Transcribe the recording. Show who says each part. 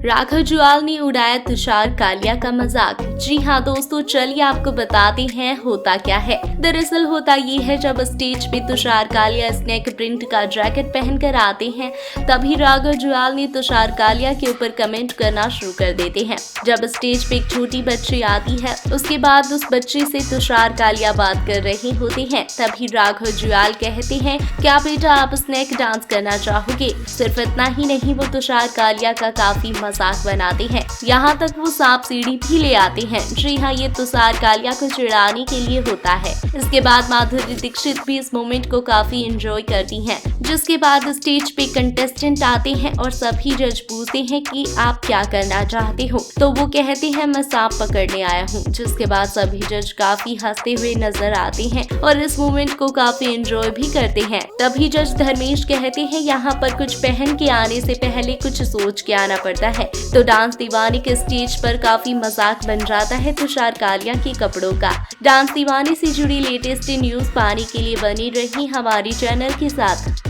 Speaker 1: राघव जुयाल ने उड़ाया तुषार कालिया का मजाक। जी हाँ दोस्तों, चलिए आपको बताते हैं होता क्या है। दरअसल होता ये है, जब स्टेज पे तुषार कालिया स्नेक प्रिंट का जैकेट पहनकर आते हैं, तभी राघव जुयाल ने तुषार कालिया के ऊपर कमेंट करना शुरू कर देते हैं। जब स्टेज पे एक छोटी बच्ची आती है, उसके बाद उस बच्ची से तुषार कालिया बात कर रहे होते हैं, तभी राघव जुयाल कहते हैं, क्या बेटा आप स्नेक डांस करना चाहोगे? सिर्फ इतना ही नहीं, वो तुषार कालिया का काफी मजाक बनाते हैं। यहाँ तक वो सांप सीढ़ी भी ले आते हैं। जी हाँ, ये तुषार कालिया को चिढ़ाने के लिए होता है। इसके बाद माधुरी दीक्षित भी इस मोमेंट को काफी एंजॉय करती हैं। जिसके बाद स्टेज पे कंटेस्टेंट आते हैं और सभी जज पूछते हैं कि आप क्या करना चाहते हो, तो वो कहते हैं मैं सांप पकड़ने आया हूँ। जिसके बाद सभी जज काफी हंसते हुए नजर आते हैं और इस मोमेंट को काफी एंजॉय भी करते हैं। तभी जज धर्मेश कहते हैं, यहाँ पर कुछ पहन के आने से पहले कुछ सोच के आना पड़ता है। तो डांस दीवाने के स्टेज पर काफी मजाक बन जाता है तुषार कालिया के कपड़ों का। डांस दीवाने से जुड़ी लेटेस्ट न्यूज पाने के लिए बनी रही हमारी चैनल के साथ।